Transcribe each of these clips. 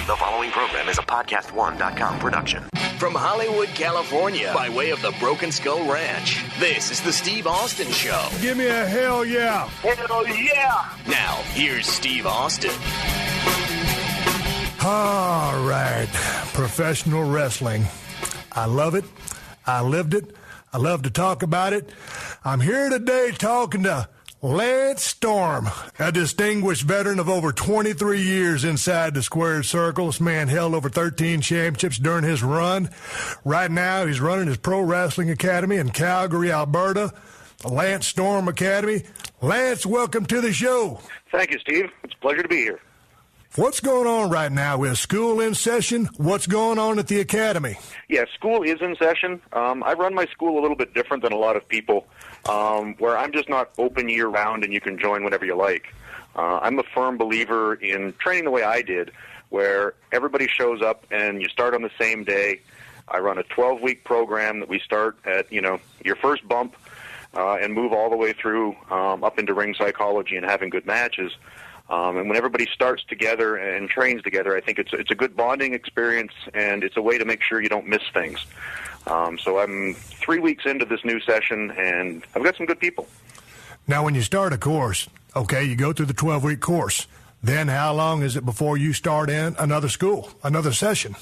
The following program is a PodcastOne.com production. From Hollywood, California, by way of the Broken Skull Ranch, this is the Steve Austin Show. Give me a hell yeah. Hell yeah. Now, here's Steve Austin. All right. Professional wrestling. I love it. I lived it. I love to talk about it. I'm here today talking to Lance Storm, a distinguished veteran of over 23 years inside the square circle. This man held over 13 championships during his run. Right now, he's running his pro wrestling academy in Calgary, Alberta, the Lance Storm Academy. Lance, welcome to the show. Thank you, Steve. It's a pleasure to be here. What's going on right now? With school in session? What's going on at the academy? Yeah, school is in session. I run my school a little bit different than a lot of people, where I'm just not open year-round and you can join whenever you like. I'm a firm believer in training the way I did, where everybody shows up and you start on the same day. I run a 12-week program that we start at, your first bump and move all the way through up into ring psychology and having good matches. And when everybody starts together and trains together, I think it's a good bonding experience, and it's a way to make sure you don't miss things. So I'm 3 weeks into this new session, and I've got some good people. Now, when you start a course, okay, you go through the 12-week course. Then how long is it before you start in another school, another session?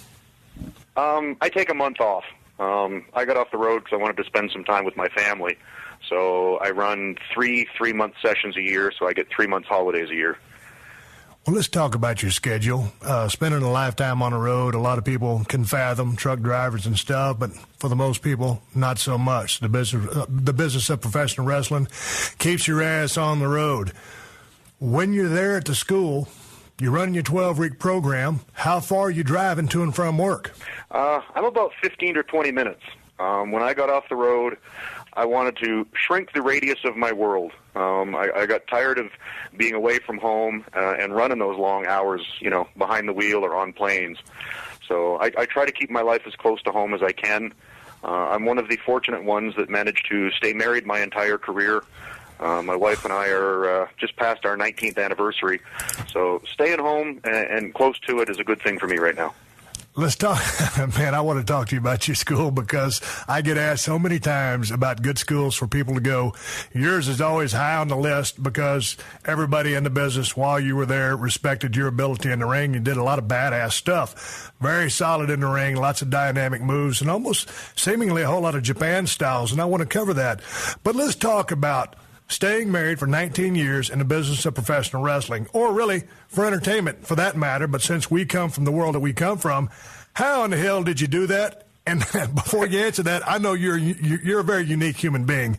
I take a month off. I got off the road because I wanted to spend some time with my family. So I run three-month sessions a year, so I get 3 months holidays a year. Well, let's talk about your schedule. Spending a lifetime on the road, a lot of people can fathom, truck drivers and stuff, but for the most people, not so much. The business of professional wrestling keeps your ass on the road. When you're there at the school, you're running your 12-week program. How far are you driving to and from work? I'm about 15 to 20 minutes. When I got off the road, I wanted to shrink the radius of my world. I got tired of being away from home and running those long hours, behind the wheel or on planes. So I try to keep my life as close to home as I can. I'm one of the fortunate ones that managed to stay married my entire career. My wife and I are just past our 19th anniversary. So staying home and close to it is a good thing for me right now. Let's talk, man, I want to talk to you about your school because I get asked so many times about good schools for people to go. Yours is always high on the list because everybody in the business while you were there respected your ability in the ring. You did a lot of badass stuff. Very solid in the ring, lots of dynamic moves, and almost seemingly a whole lot of Japan styles, and I want to cover that. But let's talk about staying married for 19 years in the business of professional wrestling, or really for entertainment for that matter. But since we come from the world that we come from, how in the hell did you do that? And before you answer that, I know you're a very unique human being.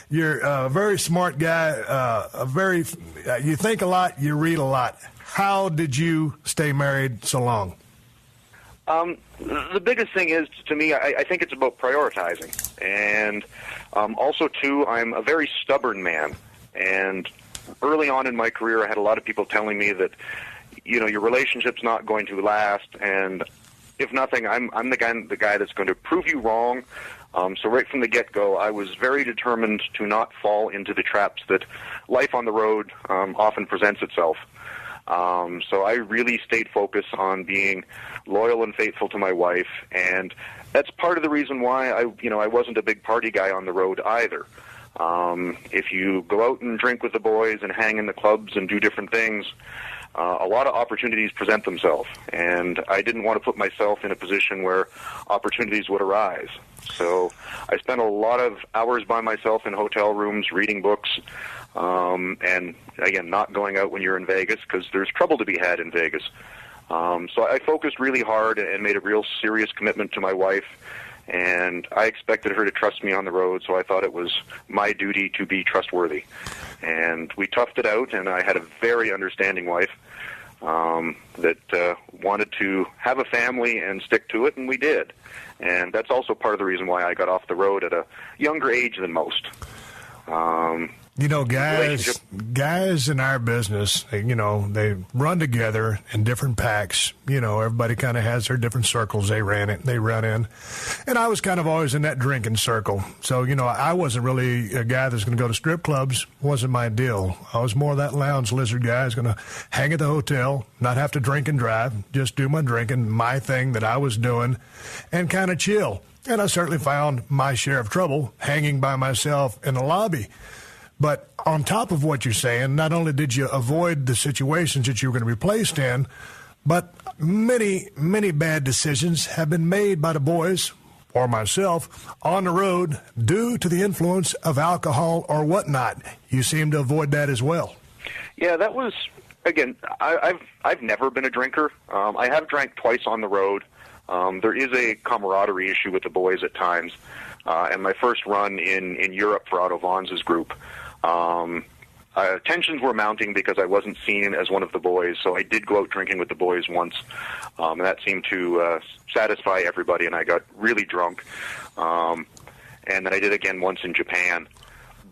You're a very smart guy, you think a lot, you read a lot. How did you stay married so long? The biggest thing is, to me, I think it's about prioritizing. And also, too, I'm a very stubborn man. And early on in my career, I had a lot of people telling me that, your relationship's not going to last. And if nothing, I'm the guy that's going to prove you wrong. So right from the get-go, I was very determined to not fall into the traps that life on the road often presents itself. So I really stayed focused on being loyal and faithful to my wife, and that's part of the reason why I wasn't a big party guy on the road either. If you go out and drink with the boys and hang in the clubs and do different things, a lot of opportunities present themselves, and I didn't want to put myself in a position where opportunities would arise. So I spent a lot of hours by myself in hotel rooms reading books, and again, not going out when you're in Vegas because there's trouble to be had in Vegas. So I focused really hard and made a real serious commitment to my wife, and I expected her to trust me on the road, so I thought it was my duty to be trustworthy. And we toughed it out, and I had a very understanding wife that wanted to have a family and stick to it, and we did. And that's also part of the reason why I got off the road at a younger age than most. You know, guys in our business, you know, they run together in different packs. You know, everybody kind of has their different circles they run in. And I was kind of always in that drinking circle. So, you know, I wasn't really a guy that's going to go to strip clubs. Wasn't my deal. I was more that lounge lizard guy. I was going to hang at the hotel, not have to drink and drive, just do my drinking, my thing that I was doing, and kind of chill. And I certainly found my share of trouble hanging by myself in the lobby. But on top of what you're saying, not only did you avoid the situations that you were going to be placed in, but many, many bad decisions have been made by the boys or myself on the road due to the influence of alcohol or whatnot. You seem to avoid that as well. Yeah, that was, again, I've never been a drinker. I have drank twice on the road. There is a camaraderie issue with the boys at times. And my first run in Europe for Otto Vaughn's group, tensions were mounting because I wasn't seen as one of the boys, so I did go out drinking with the boys once, and that seemed to satisfy everybody, and I got really drunk. And then I did again once in Japan.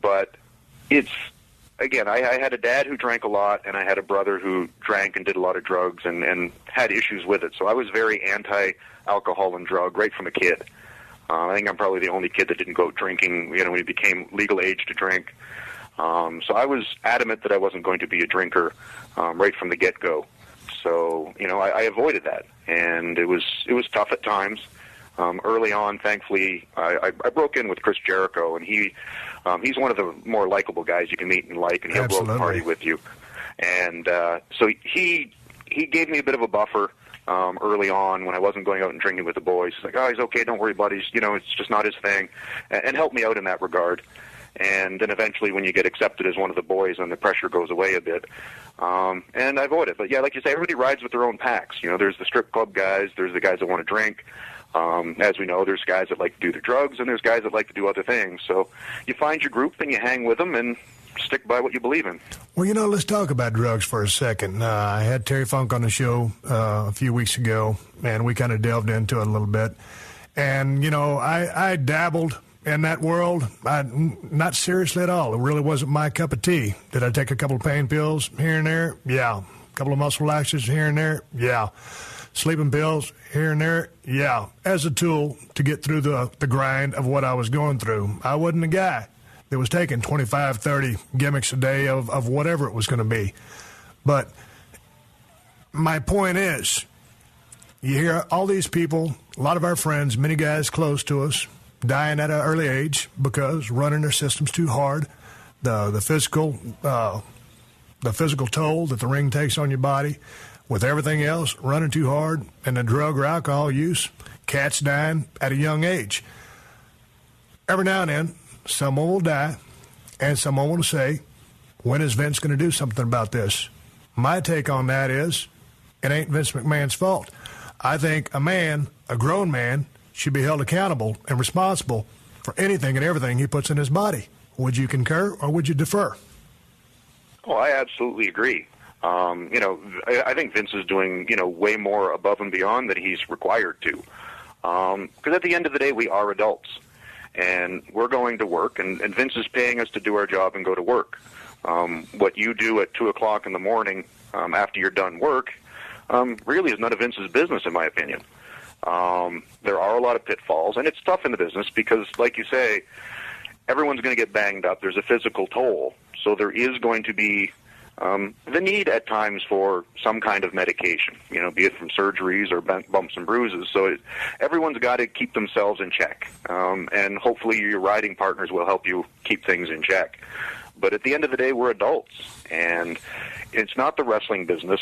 But it's, again, I had a dad who drank a lot, and I had a brother who drank and did a lot of drugs and had issues with it, so I was very anti-alcohol and drug right from a kid. I think I'm probably the only kid that didn't go out drinking, you know, when he became legal age to drink. So I was adamant that I wasn't going to be a drinker right from the get-go. So, you know, I avoided that, and it was tough at times. Early on, thankfully, I broke in with Chris Jericho, and he's one of the more likable guys you can meet and like, and he'll blow the party with you. And so he gave me a bit of a buffer. Early on when I wasn't going out and drinking with the boys. He's like, oh, he's okay, don't worry, buddy. You know, it's just not his thing. And helped me out in that regard. And then eventually when you get accepted as one of the boys, then the pressure goes away a bit. And I avoid it. But yeah, like you say, everybody rides with their own packs. You know, there's the strip club guys, there's the guys that want to drink. As we know, there's guys that like to do the drugs, and there's guys that like to do other things. So you find your group and you hang with them and stick by what you believe in. Well, you know, let's talk about drugs for a second. I had Terry Funk on the show a few weeks ago, and we kind of delved into it a little bit. And, you know, I dabbled in that world, not seriously at all. It really wasn't my cup of tea. Did I take a couple of pain pills here and there? Yeah. A couple of muscle relaxers here and there? Yeah. Sleeping pills here and there? Yeah. As a tool to get through the grind of what I was going through. I wasn't a guy that was taking 25, 30 gimmicks a day of whatever it was going to be. But my point is, you hear all these people, a lot of our friends, many guys close to us, dying at an early age because running their systems too hard, the physical toll that the ring takes on your body, with everything else, running too hard, and the drug or alcohol use, cats dying at a young age. Every now and then, someone will die, and someone will say, when is Vince going to do something about this? My take on that is, it ain't Vince McMahon's fault. I think a man, a grown man, should be held accountable and responsible for anything and everything he puts in his body. Would you concur or would you defer? Oh, I absolutely agree. You know, I think Vince is doing, you know, way more above and beyond than he's required to. Because at the end of the day, we are adults. And we're going to work, and Vince is paying us to do our job and go to work. What you do at 2 o'clock in the morning after you're done work really is none of Vince's business, in my opinion. There are a lot of pitfalls, and it's tough in the business because, like you say, everyone's going to get banged up. There's a physical toll. So there is going to be the need at times for some kind of medication, you know, be it from surgeries or bumps and bruises. So everyone's got to keep themselves in check, and hopefully your riding partners will help you keep things in check. But at the end of the day, we're adults, and it's not the wrestling business.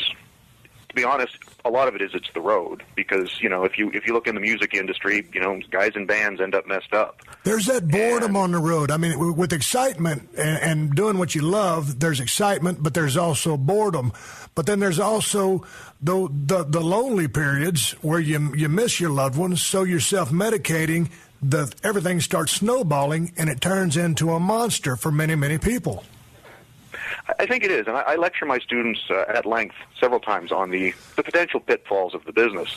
To be honest, a lot of it is it's the road, because, you know, if you look in the music industry, you know, guys in bands end up messed up. There's that boredom on the road. I mean, with excitement and doing what you love, there's excitement, but there's also boredom. But then there's also the lonely periods where you miss your loved ones, so you're self-medicating, everything starts snowballing, and it turns into a monster for many, many people. I think it is, and I lecture my students at length several times on the potential pitfalls of the business.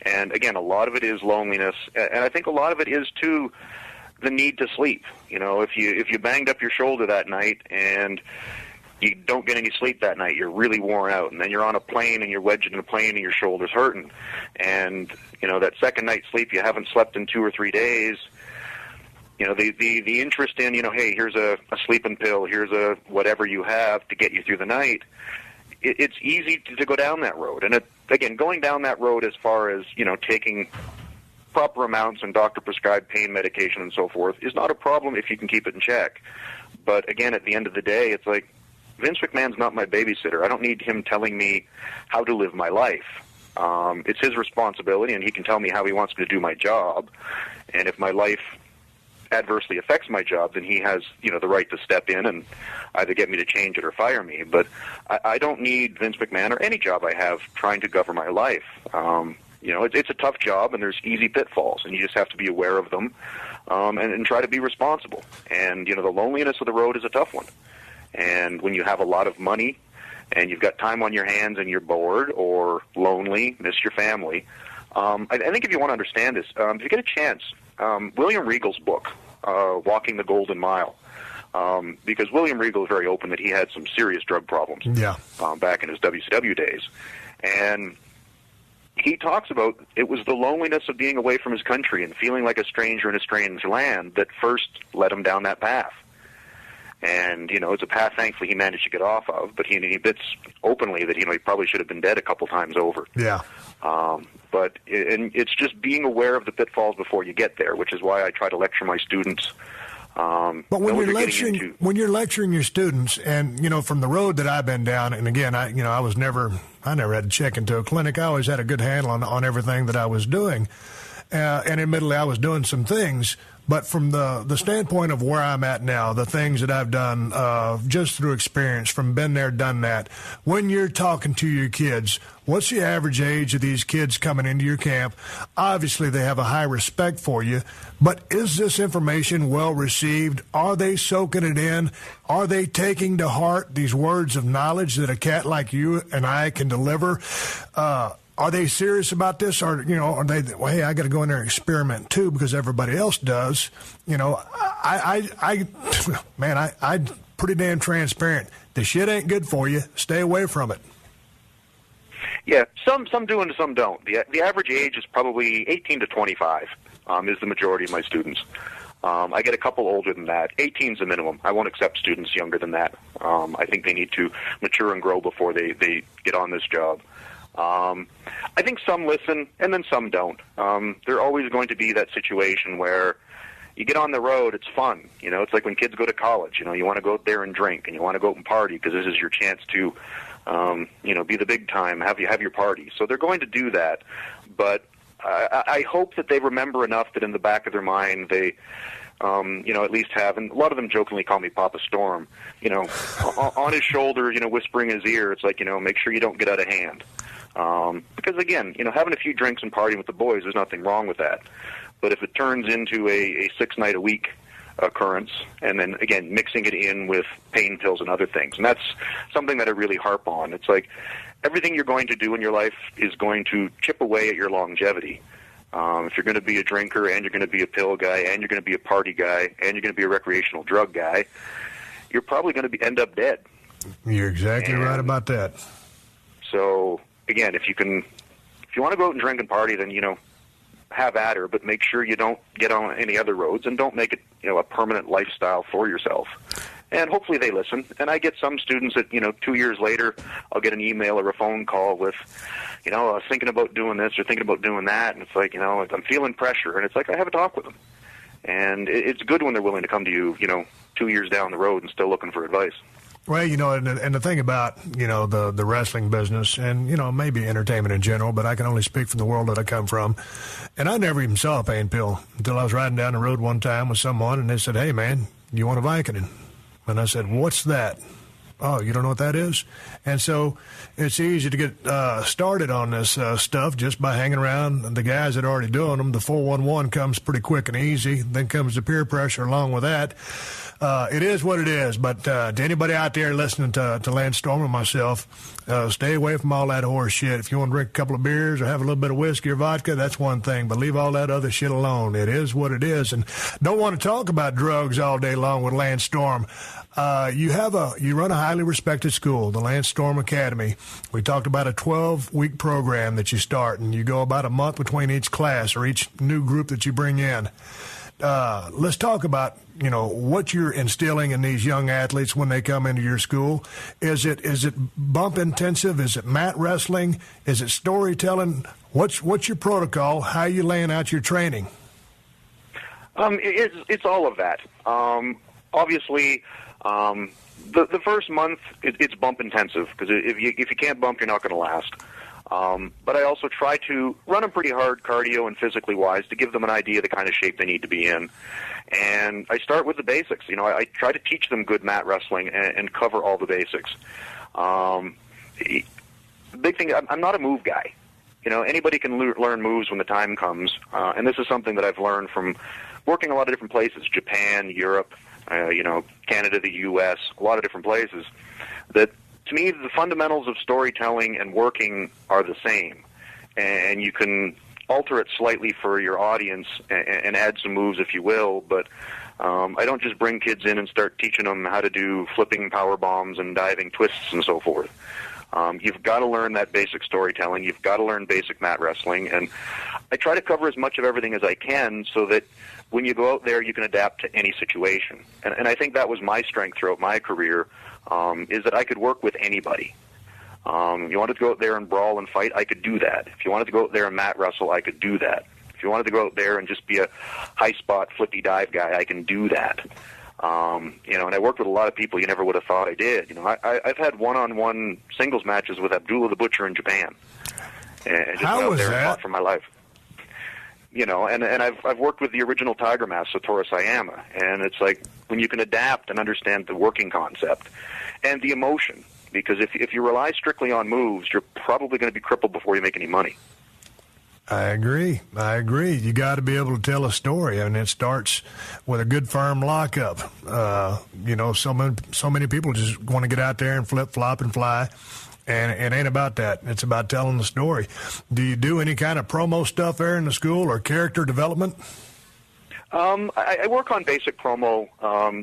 And again, a lot of it is loneliness, and I think a lot of it is, too, the need to sleep. You know, if you banged up your shoulder that night and you don't get any sleep that night, you're really worn out, and then you're on a plane and you're wedged in a plane and your shoulder's hurting, and you know that second night's sleep you haven't slept in 2 or 3 days. You know, the interest in, you know, hey, here's a sleeping pill, here's a whatever you have to get you through the night. It's easy to go down that road, and again, going down that road as far as, you know, taking proper amounts and doctor-prescribed pain medication and so forth is not a problem if you can keep it in check. But again, at the end of the day, it's like, Vince McMahon's not my babysitter. I don't need him telling me how to live my life. It's his responsibility, and he can tell me how he wants me to do my job. And if my life adversely affects my job, then he has, you know, the right to step in and either get me to change it or fire me. But I don't need Vince McMahon or any job I have trying to govern my life. You know, it's a tough job, and there's easy pitfalls, and you just have to be aware of them and try to be responsible. And, you know, the loneliness of the road is a tough one. And when you have a lot of money and you've got time on your hands and you're bored or lonely, miss your family, I think if you want to understand this, if you get a chance, William Regal's book, Walking the Golden Mile, because William Regal is very open that he had some serious drug problems back in his WCW days. And he talks about it was the loneliness of being away from his country and feeling like a stranger in a strange land that first led him down that path. And, you know, it's a path, thankfully, he managed to get off of, but he admits openly that, you know, he probably should have been dead a couple times over. Yeah. But it's just being aware of the pitfalls before you get there, which is why I try to lecture my students. But when you're lecturing your students, and, you know, from the road that I've been down, and again, I never had to check into a clinic. I always had a good handle on everything that I was doing. And admittedly, I was doing some things, but from the standpoint of where I'm at now, the things that I've done just through experience, from been there, done that, when you're talking to your kids, what's the average age of these kids coming into your camp? Obviously, they have a high respect for you, but is this information well received? Are they soaking it in? Are they taking to heart these words of knowledge that a cat like you and I can deliver? Are they serious about this, or, you know, are they, well, hey, I got to go in there and experiment too because everybody else does? You know, I'm pretty damn transparent. The shit ain't good for you. Stay away from it. Yeah, some do and some don't. The average age is probably 18 to 25 is the majority of my students. I get a couple older than that. 18 is the minimum. I won't accept students younger than that. I think they need to mature and grow before they get on this job. I think some listen and then some don't. There always going to be that situation where you get on the road, it's fun. You know, it's like when kids go to college. You know, you want to go out there and drink, and you want to go out and party because this is your chance to, you know, be the big time, have your party. So they're going to do that. But I hope that they remember enough that in the back of their mind they, you know, at least have, and a lot of them jokingly call me Papa Storm, you know, on his shoulder, you know, whispering in his ear, it's like, you know, make sure you don't get out of hand. Because, again, you know, having a few drinks and partying with the boys, there's nothing wrong with that. But if it turns into a 6-night-a-week occurrence, and then, again, mixing it in with pain pills and other things, and that's something that I really harp on. It's like everything you're going to do in your life is going to chip away at your longevity. If you're going to be a drinker, and you're going to be a pill guy, and you're going to be a party guy, and you're going to be a recreational drug guy, you're probably going to end up dead. You're exactly right about that. So, again, if you want to go out and drink and party, then, you know, have at her, but make sure you don't get on any other roads and don't make it, you know, a permanent lifestyle for yourself. And hopefully they listen. And I get some students that, you know, 2 years later, I'll get an email or a phone call with, you know, I was thinking about doing this or thinking about doing that, and it's like, you know, I'm feeling pressure, and it's like I have a talk with them. And it's good when they're willing to come to you, you know, 2 years down the road and still looking for advice. Well, you know, and the thing about, you know, the wrestling business and, you know, maybe entertainment in general, but I can only speak from the world that I come from. And I never even saw a pain pill until I was riding down the road one time with someone, and they said, hey, man, you want a Vicodin? And I said, what's that? Oh, you don't know what that is? And so it's easy to get started on this stuff just by hanging around the guys that are already doing them. The 411 comes pretty quick and easy. Then comes the peer pressure along with that. It is what it is, but to anybody out there listening to Lance Storm and myself, stay away from all that horse shit. If you want to drink a couple of beers or have a little bit of whiskey or vodka, that's one thing, but leave all that other shit alone. It is what it is, and don't want to talk about drugs all day long with Lance Storm. You run a highly respected school, the Lance Storm Academy. We talked about a 12-week program that you start, and you go about a month between each class or each new group that you bring in. Let's talk about, what you're instilling in these young athletes when they come into your school. Is it bump intensive? Is it mat wrestling? Is it storytelling? What's your protocol? How are you laying out your training? It's all of that. Obviously, the first month it's bump intensive because if you can't bump, you're not going to last. But I also try to run them pretty hard cardio and physically wise to give them an idea of the kind of shape they need to be in. And I start with the basics. I try to teach them good mat wrestling and cover all the basics. The big thing, I'm not a move guy. Anybody can learn moves when the time comes. And this is something that I've learned from working a lot of different places, Japan, Europe, Canada, the U.S., a lot of different places, that to me, the fundamentals of storytelling and working are the same, and you can alter it slightly for your audience and add some moves, if you will, but I don't just bring kids in and start teaching them how to do flipping power bombs and diving twists and so forth. You've got to learn that basic storytelling. You've got to learn basic mat wrestling, and I try to cover as much of everything as I can so that when you go out there, you can adapt to any situation. And I think that was my strength throughout my career, is that I could work with anybody. If you wanted to go out there and brawl and fight, I could do that. If you wanted to go out there and mat wrestle, I could do that. If you wanted to go out there and just be a high spot flippy dive guy, I can do that. And I worked with a lot of people you never would have thought I did. I've had one-on-one singles matches with Abdullah the Butcher in Japan. And just How went out was there and that? fought for my life. And I've worked with the original Tiger Mask, Satoru Sayama, and it's like when you can adapt and understand the working concept and the emotion, because if you rely strictly on moves, you're probably going to be crippled before you make any money. I agree. You got to be able to tell a story, and it starts with a good firm lockup. So many people just want to get out there and flip, flop, and fly. And it ain't about that. It's about telling the story. Do you do any kind of promo stuff there in the school or character development? I work on basic promo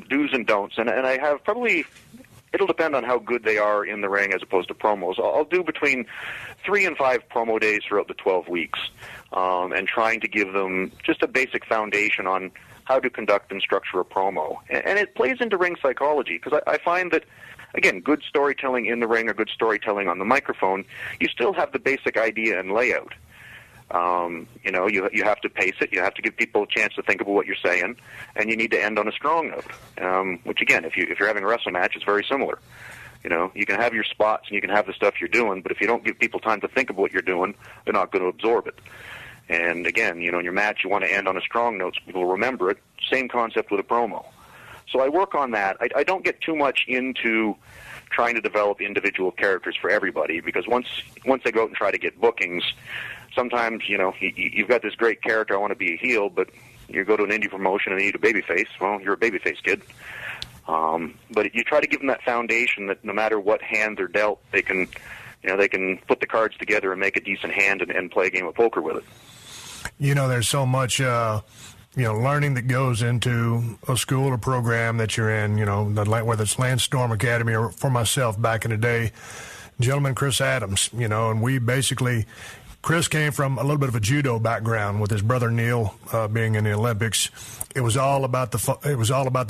do's and don'ts, and I have probably, it'll depend on how good they are in the ring as opposed to promos. I'll do between 3 and 5 promo days throughout the 12 weeks, and trying to give them just a basic foundation on how to conduct and structure a promo. And it plays into ring psychology, because I find that, again, good storytelling in the ring or good storytelling on the microphone, you still have the basic idea and layout. You have to pace it. You have to give people a chance to think about what you're saying, and you need to end on a strong note. Which, again, if you're having a wrestling match, it's very similar. You can have your spots and you can have the stuff you're doing, but if you don't give people time to think about what you're doing, they're not going to absorb it. And again, in your match, you want to end on a strong note so people remember it. Same concept with a promo. So I work on that. I don't get too much into trying to develop individual characters for everybody, because once they go out and try to get bookings, sometimes, you've got this great character, I want to be a heel, but you go to an indie promotion and you need a babyface. Well, you're a babyface kid. But you try to give them that foundation that no matter what hand they're dealt, they can put the cards together and make a decent hand and play a game of poker with it. There's so much, learning that goes into a school or program that you're in, whether it's Lance Storm Academy or for myself back in the day, gentleman Chris Adams, and we basically, Chris came from a little bit of a judo background with his brother Neil being in the Olympics. It was all about the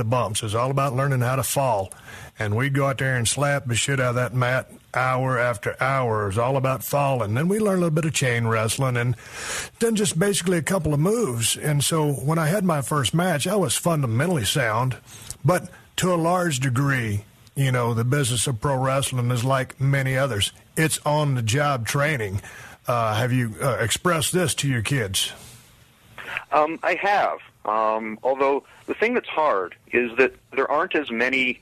bumps. It was all about learning how to fall. And we'd go out there and slap the shit out of that mat hour after hour. It was all about falling. Then we learned a little bit of chain wrestling and then just basically a couple of moves. And so when I had my first match, I was fundamentally sound. But to a large degree, the business of pro wrestling is like many others. It's on-the-job training. Have you expressed this to your kids? I have. Although the thing that's hard is that there aren't as many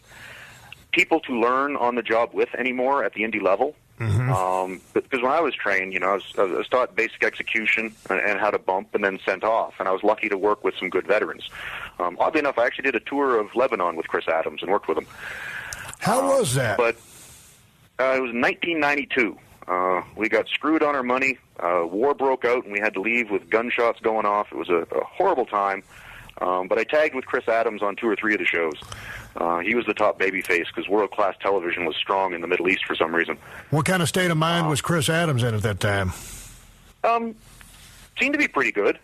people to learn on the job with anymore at the indie level. Because when I was trained, I was taught basic execution and how to bump and then sent off, and I was lucky to work with some good veterans. Oddly enough, I actually did a tour of Lebanon with Chris Adams and worked with him. How was that? But it was 1992. We got screwed on our money. War broke out, and we had to leave with gunshots going off. It was a horrible time. But I tagged with Chris Adams on 2 or 3 of the shows. He was the top babyface because world-class television was strong in the Middle East for some reason. What kind of state of mind was Chris Adams in at that time? Seemed to be pretty good.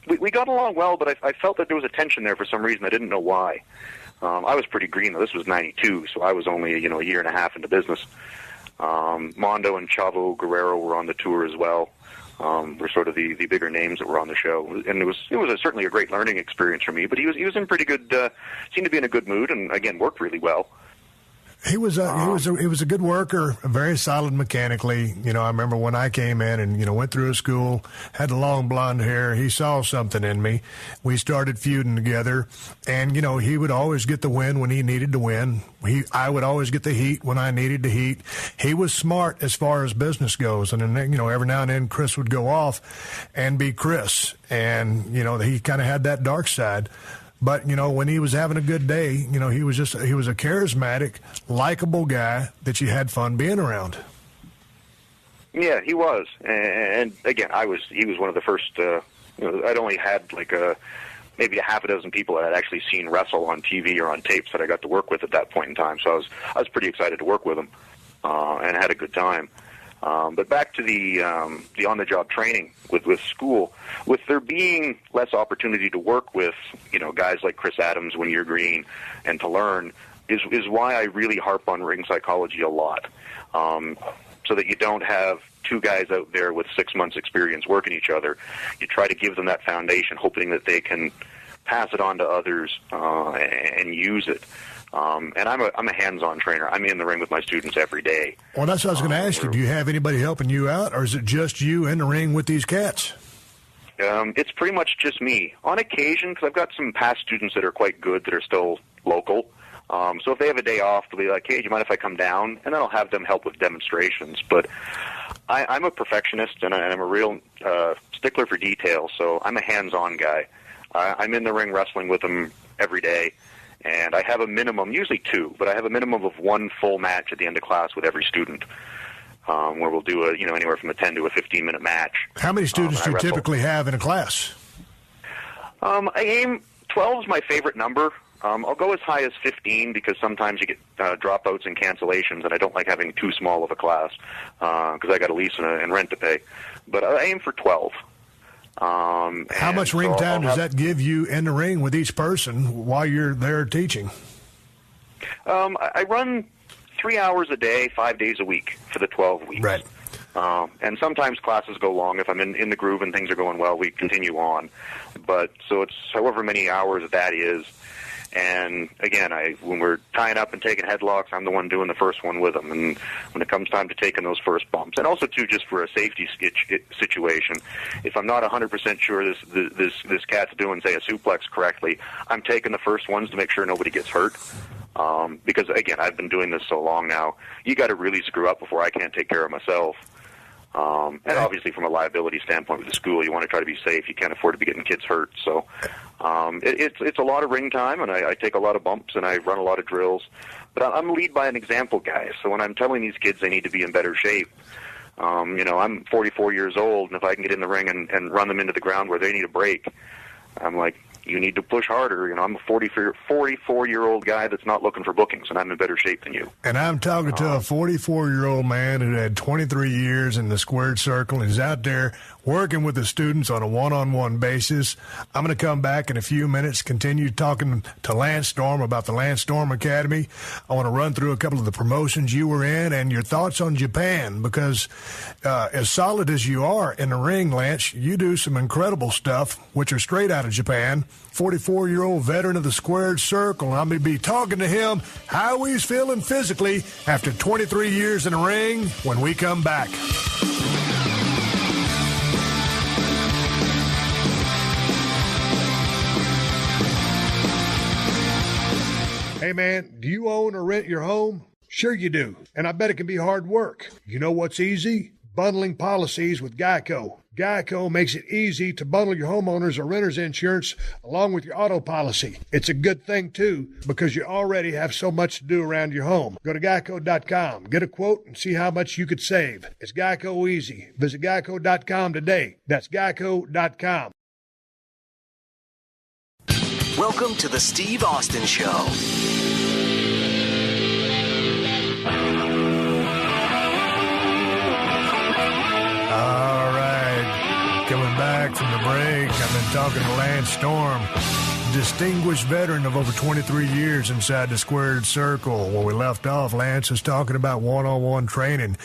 We got along well, but I felt that there was a tension there for some reason. I didn't know why. I was pretty green, though. This was 92, so I was only, a year and a half into business. Mondo and Chavo Guerrero were on the tour as well. Were sort of the bigger names that were on the show, and it was certainly a great learning experience for me. But he was in pretty good, seemed to be in a good mood, and again worked really well. He was a good worker, very solid mechanically. I remember when I came in and went through a school, had the long blonde hair. He saw something in me. We started feuding together, and he would always get the win when he needed to win. I would always get the heat when I needed the heat. He was smart as far as business goes, and then every now and then Chris would go off and be Chris, and he kind of had that dark side. But, when he was having a good day, he was a charismatic, likable guy that you had fun being around. Yeah, he was. And again, he was one of the first, I'd only had maybe a half a dozen people that I'd actually seen wrestle on TV or on tapes that I got to work with at that point in time. So I was pretty excited to work with him, and had a good time. But back to the on-the-job training with school, with there being less opportunity to work with, guys like Chris Adams when you're green and to learn is why I really harp on ring psychology a lot, so that you don't have 2 guys out there with 6 months experience working each other. You try to give them that foundation, hoping that they can pass it on to others and use it. And I'm a hands-on trainer. I'm in the ring with my students every day. Well, that's what I was going to ask you. Do you have anybody helping you out, or is it just you in the ring with these cats? It's pretty much just me. On occasion, because I've got some past students that are quite good that are still local. So if they have a day off, they'll be like, hey, do you mind if I come down? And then I'll have them help with demonstrations. But I'm a perfectionist, and I'm a real stickler for detail, so I'm a hands-on guy. I'm in the ring wrestling with them every day. And I have a minimum, usually 2, but I have a minimum of 1 full match at the end of class with every student, where we'll do anywhere from a 10 to a 15-minute match. How many students do you typically have in a class? I aim 12 is my favorite number. I'll go as high as 15 because sometimes you get dropouts and cancellations, and I don't like having too small of a class because I got a lease and rent to pay. But I aim for 12. How much ring time does that give you in the ring with each person while you're there teaching? I run 3 hours a day, 5 days a week for the 12 weeks. Right. And sometimes classes go long. If I'm in the groove and things are going well, we continue on. But so it's however many hours that is. And again, when we're tying up and taking headlocks, I'm the one doing the first one with them. And when it comes time to taking those first bumps, and also too, just for a safety situation, if I'm not 100% sure this cat's doing, say, a suplex correctly, I'm taking the first ones to make sure nobody gets hurt. Because again, I've been doing this so long now, you got to really screw up before I can't take care of myself. And obviously, from a liability standpoint with the school, you want to try to be safe. You can't afford to be getting kids hurt. So it's a lot of ring time, and I take a lot of bumps, and I run a lot of drills. But I'm a lead by an example guy. So when I'm telling these kids they need to be in better shape, I'm 44 years old, and if I can get in the ring and run them into the ground where they need a break, I'm like, you need to push harder. I'm a 44-year-old guy that's not looking for bookings, and I'm in better shape than you. And I'm talking to a 44-year-old man who had 23 years in the squared circle and is out there working with the students on a one-on-one basis. I'm going to come back in a few minutes, continue talking to Lance Storm about the Lance Storm Academy. I want to run through a couple of the promotions you were in and your thoughts on Japan, because as solid as you are in the ring, Lance, you do some incredible stuff, which are straight out of Japan. 44-year-old veteran of the squared circle. I'm going to be talking to him how he's feeling physically after 23 years in the ring when we come back. Hey, man, do you own or rent your home? Sure you do, and I bet it can be hard work. You know what's easy? Bundling policies with GEICO. GEICO makes it easy to bundle your homeowners or renter's insurance along with your auto policy. It's a good thing, too, because you already have so much to do around your home. Go to geico.com, get a quote, and see how much you could save. It's GEICO easy. Visit geico.com today. That's geico.com. Welcome to the Steve Austin Show. All right, coming back from the break, I've been talking to Lance Storm, distinguished veteran of over 23 years inside the squared circle. When we left off, Lance was talking about one-on-one training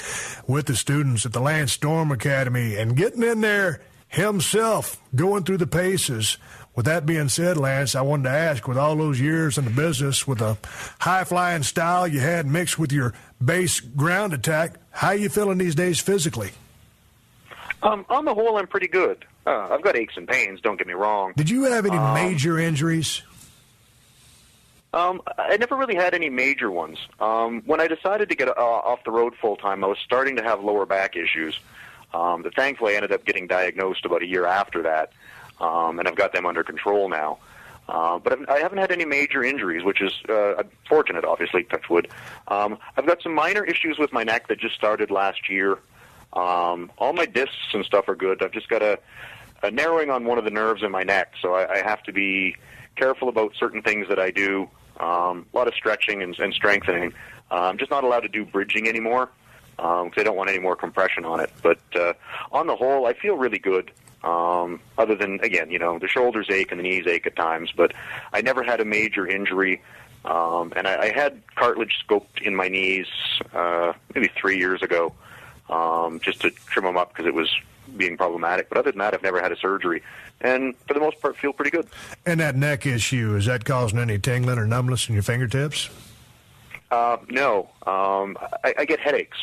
with the students at the Lance Storm Academy and getting in there himself, going through the paces. With that being said, Lance, I wanted to ask, with all those years in the business, with a high-flying style you had mixed with your base ground attack, how are you feeling these days physically? On the whole, I'm pretty good. I've got aches and pains, don't get me wrong. Did you have any major injuries? I never really had any major ones. When I decided to get off the road full-time, I was starting to have lower back issues. That thankfully I ended up getting diagnosed about a year after that, and I've got them under control now. But I haven't had any major injuries, which is fortunate, obviously, touch wood. I've got some minor issues with my neck that just started last year. All my discs and stuff are good. I've just got a narrowing on one of the nerves in my neck, so I have to be careful about certain things that I do. A lot of stretching and strengthening. I'm just not allowed to do bridging anymore because I don't want any more compression on it. But on the whole, I feel really good. Other than, again, the shoulders ache and the knees ache at times, but I never had a major injury. And I had cartilage scoped in my knees maybe 3 years ago. Just to trim them up because it was being problematic. But other than that, I've never had a surgery. And for the most part, feel pretty good. And that neck issue, is that causing any tingling or numbness in your fingertips? No. I get headaches.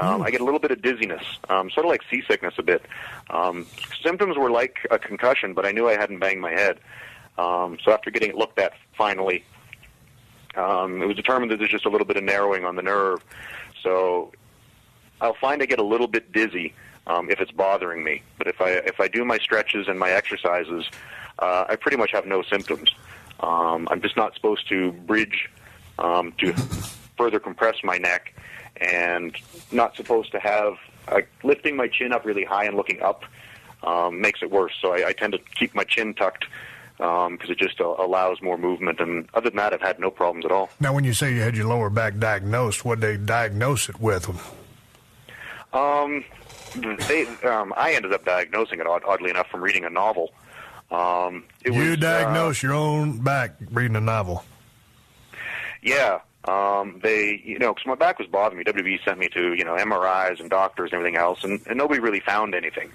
I get a little bit of dizziness, sort of like seasickness a bit. Symptoms were like a concussion, but I knew I hadn't banged my head. So after getting it looked at finally, it was determined that there's just a little bit of narrowing on the nerve. So I'll find I get a little bit dizzy if it's bothering me. But if I do my stretches and my exercises, I pretty much have no symptoms. I'm just not supposed to bridge to further compress my neck, and not supposed to have lifting my chin up really high and looking up makes it worse. So I tend to keep my chin tucked because it just allows more movement. And other than that, I've had no problems at all. Now, when you say you had your lower back diagnosed, what did they diagnose it with? I ended up diagnosing it, oddly enough, from reading a novel. You diagnosed your own back reading a novel? Yeah. Because my back was bothering me. WWE sent me to, MRIs and doctors and everything else, and nobody really found anything.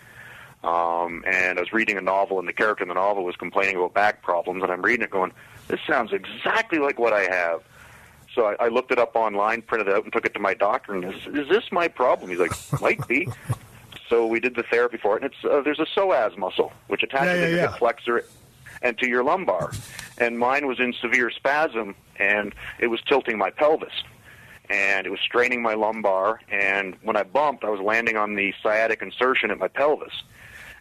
And I was reading a novel, and the character in the novel was complaining about back problems, and I'm reading it going, this sounds exactly like what I have. So I looked it up online, printed it out, and took it to my doctor, and is this my problem? He's like, might be. So we did the therapy for it, and it's there's a psoas muscle, which attaches to your hip flexor and to your lumbar. And mine was in severe spasm, and it was tilting my pelvis. And it was straining my lumbar, and when I bumped, I was landing on the sciatic insertion at my pelvis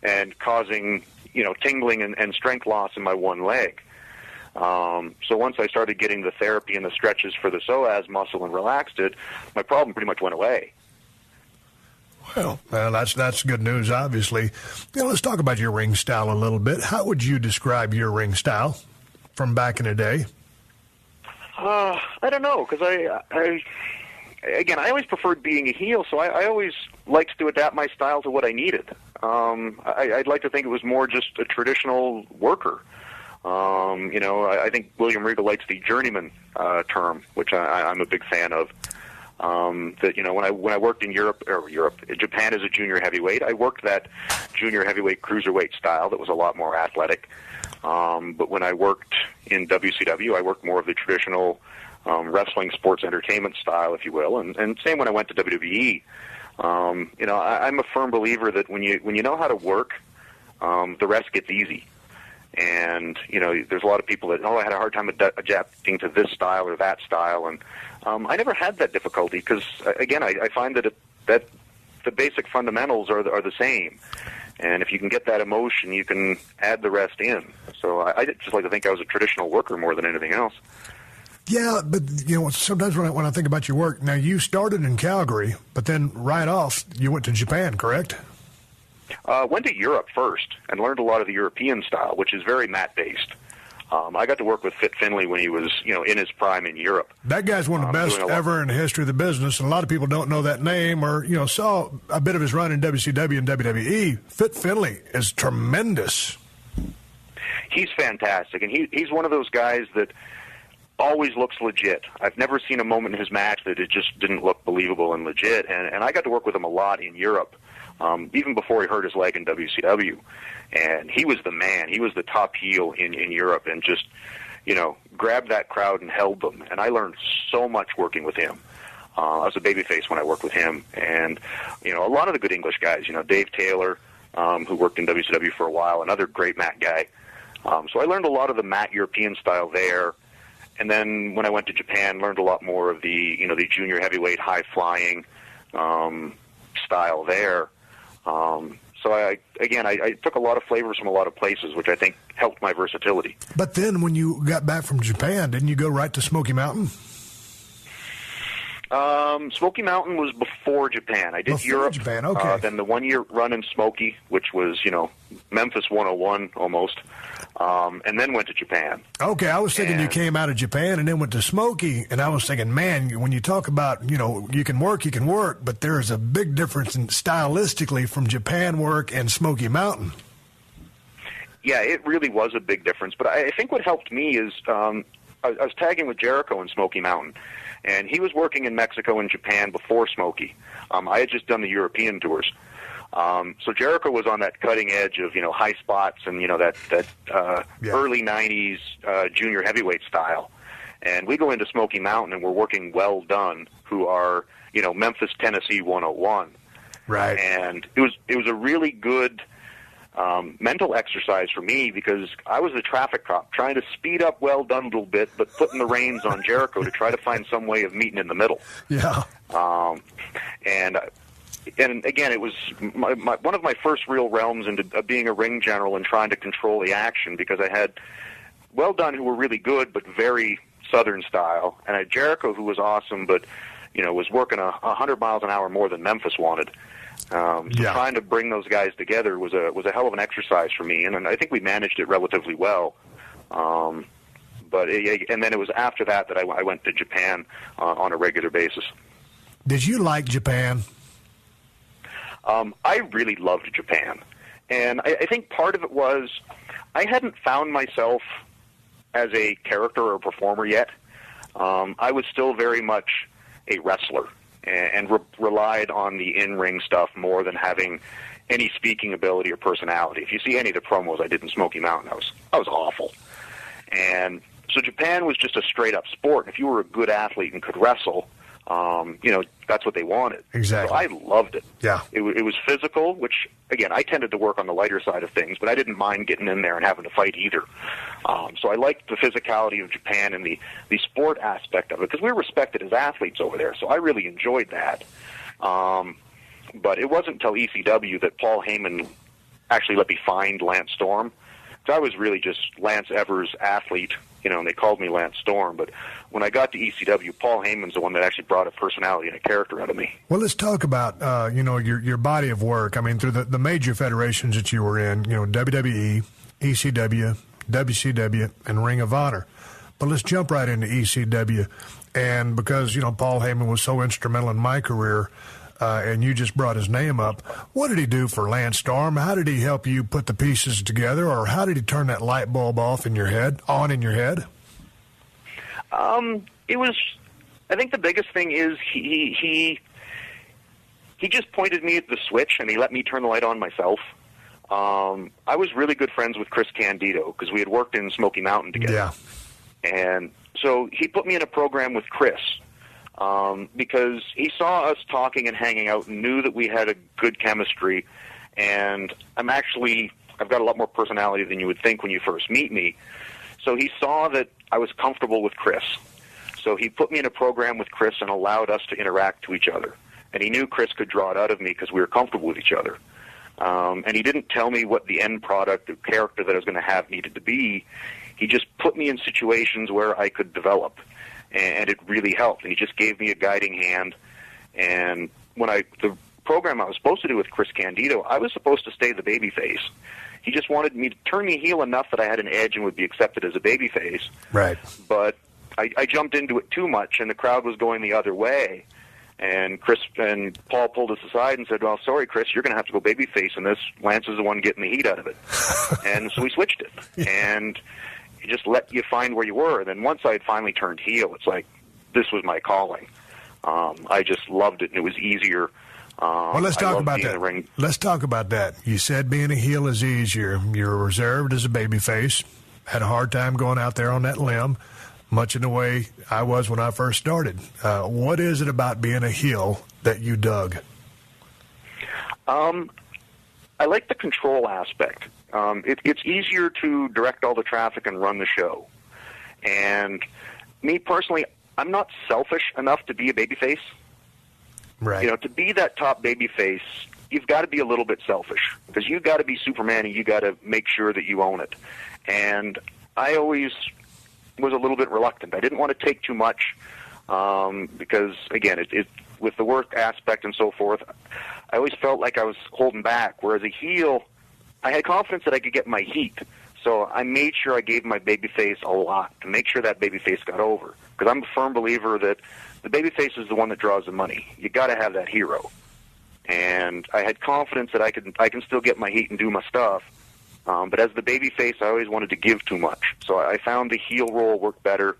and causing, tingling and strength loss in my one leg. So once I started getting the therapy and the stretches for the psoas muscle and relaxed it, my problem pretty much went away. Well, that's good news, obviously. Let's talk about your ring style a little bit. How would you describe your ring style from back in the day? I don't know, because I always preferred being a heel, so I always liked to adapt my style to what I needed. I'd like to think it was more just a traditional worker. I think William Regal likes the journeyman term, which I'm a big fan of. When I worked in Japan as a junior heavyweight, I worked that junior heavyweight cruiserweight style that was a lot more athletic. But when I worked in WCW, I worked more of the traditional wrestling sports entertainment style, if you will. And same when I went to WWE. I'm a firm believer that when you know how to work, the rest gets easy. And, there's a lot of people that, I had a hard time adapting to this style or that style. And I never had that difficulty because, again, I find that the basic fundamentals are the same. And if you can get that emotion, you can add the rest in. So I just like to think I was a traditional worker more than anything else. Yeah, but, sometimes when I think about your work, now you started in Calgary, but then right off you went to Japan, correct? Went to Europe first and learned a lot of the European style, which is very mat-based. I got to work with Fit Finlay when he was, in his prime in Europe. That guy's one of the best ever in the history of the business, and a lot of people don't know that name or, saw a bit of his run in WCW and WWE. Fit Finlay is tremendous. He's fantastic, and he's one of those guys that always looks legit. I've never seen a moment in his match that it just didn't look believable and legit, and I got to work with him a lot in Europe, even before he hurt his leg in WCW. And he was the man. He was the top heel in Europe and just, grabbed that crowd and held them. And I learned so much working with him. I was a babyface when I worked with him. And, a lot of the good English guys, Dave Taylor, who worked in WCW for a while, another great mat guy. So I learned a lot of the mat European style there. And then when I went to Japan, learned a lot more of the, the junior heavyweight high flying style there. So I took a lot of flavors from a lot of places, which I think helped my versatility. But then when you got back from Japan, didn't you go right to Smoky Mountain? Smoky Mountain was before Japan. I did Europe. Japan, okay. Then the 1 year run in Smoky, which was, Memphis 101 almost, and then went to Japan. Okay, I was thinking you came out of Japan and then went to Smoky, and I was thinking, man, when you talk about, you can work, but there is a big difference in stylistically from Japan work and Smoky Mountain. Yeah, it really was a big difference. But I think what helped me is I was tagging with Jericho in Smoky Mountain, and he was working in Mexico and Japan before Smoky. I had just done the European tours. So Jericho was on that cutting edge of, high spots and, that early 90s junior heavyweight style. And we go into Smoky Mountain and we're working Well Done, who are, Memphis, Tennessee 101. Right. And it was a really good mental exercise for me because I was the traffic cop trying to speed up Well Done a little bit, but putting the reins on Jericho to try to find some way of meeting in the middle. Yeah. And again, it was one of my first real realms into being a ring general and trying to control the action because I had Well Done who were really good but very Southern style, and I had Jericho who was awesome but was working 100 miles an hour more than Memphis wanted. Trying to bring those guys together was a hell of an exercise for me, and I think we managed it relatively well. And then it was after that I went to Japan on a regular basis. Did you like Japan? I really loved Japan, and I think part of it was I hadn't found myself as a character or a performer yet. I was still very much a wrestler and relied on the in-ring stuff more than having any speaking ability or personality. If you see any of the promos I did in Smoky Mountain, I was awful. And so Japan was just a straight-up sport. If you were a good athlete and could wrestle, that's what they wanted. Exactly. So I loved it. Yeah. It was physical, which, again, I tended to work on the lighter side of things, but I didn't mind getting in there and having to fight either. So I liked the physicality of Japan and the sport aspect of it, because we were respected as athletes over there, so I really enjoyed that. But it wasn't until ECW that Paul Heyman actually let me find Lance Storm. So I was really just Lance Evers' athlete, and they called me Lance Storm. But when I got to ECW, Paul Heyman's the one that actually brought a personality and a character out of me. Well, let's talk about, your body of work. I mean, through the major federations that you were in, WWE, ECW, WCW, and Ring of Honor. But let's jump right into ECW. And because, Paul Heyman was so instrumental in my career, and you just brought his name up, what did he do for Lance Storm? How did he help you put the pieces together, or how did he turn that light bulb on in your head? It was, I think the biggest thing is he just pointed me at the switch and he let me turn the light on myself. I was really good friends with Chris Candido because we had worked in Smoky Mountain together. Yeah. And so he put me in a program with Chris because he saw us talking and hanging out and knew that we had a good chemistry. And I'm actually I've got a lot more personality than you would think when you first meet me. So he saw that I was comfortable with Chris. So he put me in a program with Chris and allowed us to interact to each other. And he knew Chris could draw it out of me because we were comfortable with each other. And he didn't tell me what the end product, the character that I was going to have needed to be. He just put me in situations where I could develop, and it really helped. And he just gave me a guiding hand. And when the program I was supposed to do with Chris Candido, I was supposed to stay the babyface. He just wanted me to turn me heel enough that I had an edge and would be accepted as a babyface. Right. But I jumped into it too much, and the crowd was going the other way. And Chris and Paul pulled us aside and said, well, sorry, Chris, you're going to have to go babyface in this. Lance is the one getting the heat out of it. And so we switched it. And he just let you find where you were. And then once I had finally turned heel, it's like this was my calling. I just loved it, and it was easier. Well, let's talk about that. Let's talk about that. You said being a heel is easier. You're reserved as a babyface. Had a hard time going out there on that limb, much in the way I was when I first started. What is it about being a heel that you dug? I like the control aspect. It's easier to direct all the traffic and run the show. And me personally, I'm not selfish enough to be a babyface. Right. You know, to be that top babyface, you've got to be a little bit selfish because you've got to be Superman and you got to make sure that you own it. And I always was a little bit reluctant. I didn't want to take too much because, again, it with the work aspect and so forth, I always felt like I was holding back. Whereas a heel, I had confidence that I could get my heat. So I made sure I gave my babyface a lot to make sure that babyface got over. Because I'm a firm believer that the babyface is the one that draws the money. You got to have that hero. And I had confidence that I can still get my heat and do my stuff. But as the babyface, I always wanted to give too much. So I found the heel role worked better.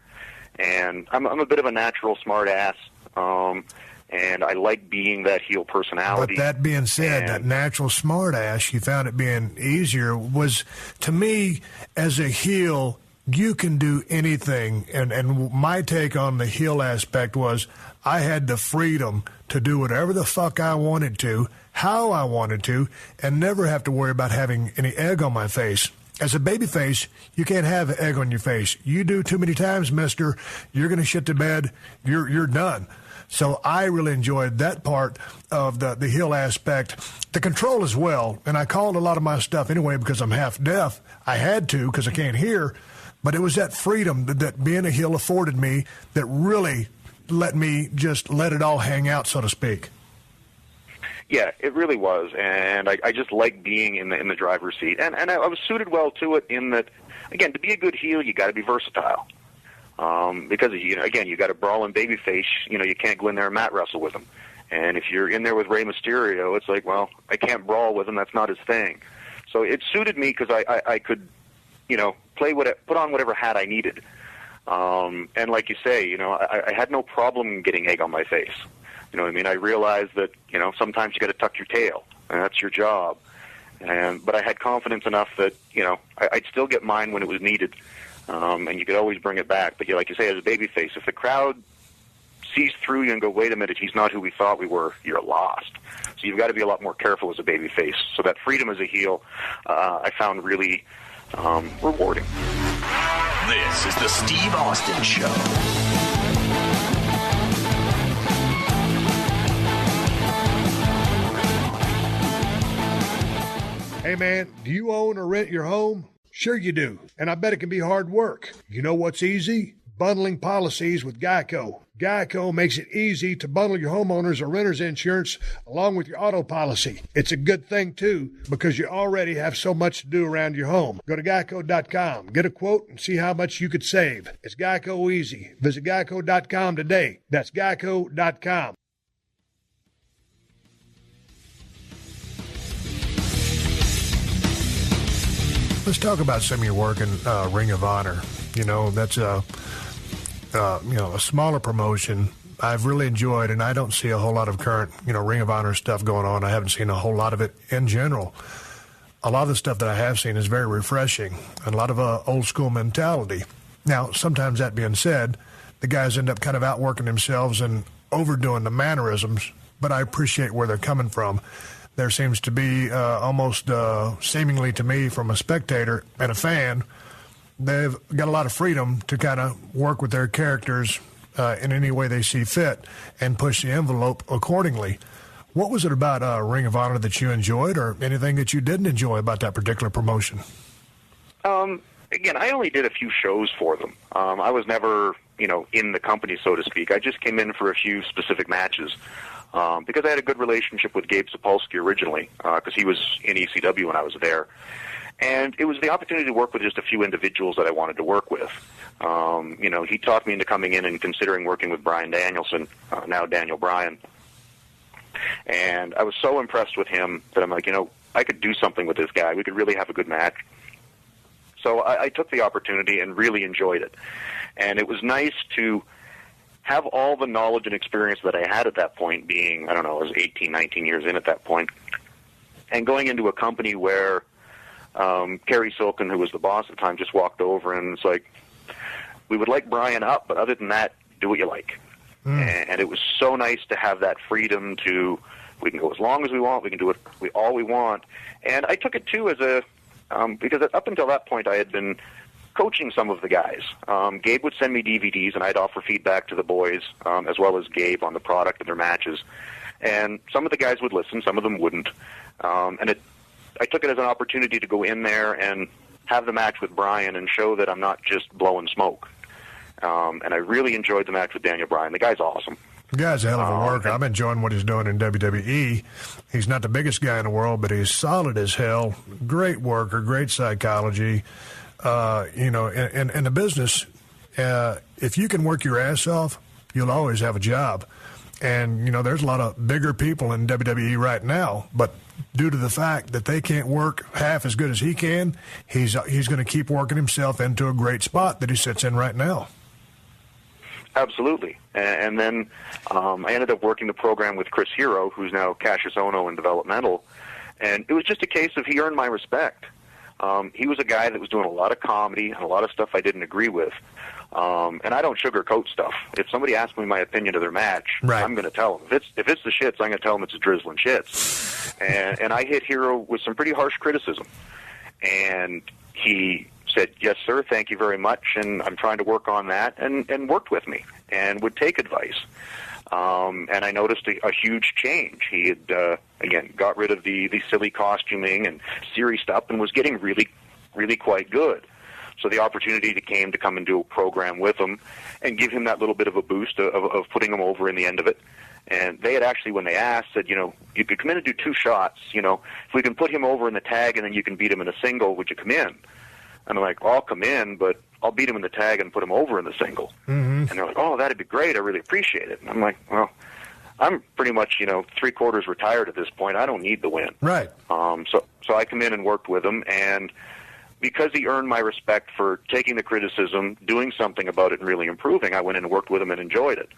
And I'm a bit of a natural smart ass. And I like being that heel personality. But that being said, that natural smart ass, you found it being easier, was, to me, as a heel, you can do anything. And my take on the heel aspect was I had the freedom to do whatever the fuck I wanted to, how I wanted to, and never have to worry about having any egg on my face. As a babyface, you can't have egg on your face. You do too many times, mister, you're going to shit the bed, you're done. So I really enjoyed that part of the heel aspect. The control as well, and I called a lot of my stuff anyway because I'm half deaf. I had to because I can't hear, but it was that freedom that being a heel afforded me that really let me just let it all hang out, so to speak. Yeah, it really was, and I just like being in the driver's seat, and I was suited well to it in that, again, to be a good heel, you got to be versatile. Because, again, you got a brawling babyface, you can't go in there and mat wrestle with him. And if you're in there with Rey Mysterio, it's like, well, I can't brawl with him. That's not his thing. So it suited me because I could, put on whatever hat I needed. And like you say, I had no problem getting egg on my face. You know what I mean? I realized that, sometimes you got to tuck your tail, and that's your job. But I had confidence enough that, I'd still get mine when it was needed. And you could always bring it back. But like you say, as a babyface, if the crowd sees through you and go, wait a minute, he's not who we thought we were, you're lost. So you've got to be a lot more careful as a babyface. So that freedom as a heel, I found really rewarding. This is the Steve Austin Show. Hey, man, do you own or rent your home? Sure you do, and I bet it can be hard work. You know what's easy? Bundling policies with GEICO. GEICO makes it easy to bundle your homeowners or renters insurance along with your auto policy. It's a good thing, too, because you already have so much to do around your home. Go to GEICO.com, get a quote, and see how much you could save. It's GEICO easy. Visit GEICO.com today. That's GEICO.com. Let's talk about some of your work in Ring of Honor. That's a smaller promotion I've really enjoyed, and I don't see a whole lot of current, Ring of Honor stuff going on. I haven't seen a whole lot of it in general. A lot of the stuff that I have seen is very refreshing, and a lot of old school mentality. Now, sometimes that being said, the guys end up kind of outworking themselves and overdoing the mannerisms, but I appreciate where they're coming from. there seems to be almost seemingly to me from a spectator and a fan, they've got a lot of freedom to kind of work with their characters in any way they see fit and push the envelope accordingly. What was it about Ring of Honor that you enjoyed, or anything that you didn't enjoy about that particular promotion? Again, I only did a few shows for them. I was never, in the company, so to speak. I just came in for a few specific matches because I had a good relationship with Gabe Sapolsky originally, because he was in ECW when I was there. And it was the opportunity to work with just a few individuals that I wanted to work with. He talked me into coming in and considering working with Bryan Danielson, now Daniel Bryan. And I was so impressed with him that I'm like, I could do something with this guy. We could really have a good match. So I took the opportunity and really enjoyed it. And it was nice to have all the knowledge and experience that I had at that point, being, I was 18, 19 years in at that point, and going into a company where Kerry Silken, who was the boss at the time, just walked over and it's like, we would like Brian up, but other than that, do what you like. And it was so nice to have that freedom to, we can go as long as we want, we can do it all we want. And I took it, too, as a, because up until that point I had been coaching some of the guys. Gabe would send me DVDs, and I'd offer feedback to the boys, as well as Gabe, on the product and their matches. And some of the guys would listen, some of them wouldn't. And I took it as an opportunity to go in there and have the match with Brian and show that I'm not just blowing smoke. And I really enjoyed the match with Daniel Bryan. The guy's awesome. The guy's a hell of a worker. I'm enjoying what he's doing in WWE. He's not the biggest guy in the world, but he's solid as hell. Great worker, great psychology. In the business, if you can work your ass off, you'll always have a job. And, there's a lot of bigger people in WWE right now, but due to the fact that they can't work half as good as he can, he's going to keep working himself into a great spot that he sits in right now. Absolutely. And then I ended up working the program with Chris Hero, who's now Cassius Ohno in developmental, and it was just a case of he earned my respect. He was a guy that was doing a lot of comedy and a lot of stuff I didn't agree with. And I don't sugarcoat stuff. If somebody asks me my opinion of their match, right, I'm going to tell them. If it's the shits, I'm going to tell them it's a drizzling shits. And I hit Hero with some pretty harsh criticism. And he said, yes, sir, thank you very much, and I'm trying to work on that, and worked with me and would take advice. And I noticed a huge change. He had, again, got rid of the silly costuming and serious stuff and was getting really, really quite good. So the opportunity came to come and do a program with him and give him that little bit of a boost of putting him over in the end of it. And they had actually, when they asked, said, you could come in and do 2 shots. If we can put him over in the tag and then you can beat him in a single, would you come in? And I'm like, well, I'll come in, but I'll beat him in the tag and put him over in the single. Mm-hmm. And they're like, oh, that'd be great. I really appreciate it. And I'm like, well, I'm pretty much, 3/4 retired at this point. I don't need the win. Right. So I come in and worked with him, and because he earned my respect for taking the criticism, doing something about it, and really improving, I went in and worked with him and enjoyed it.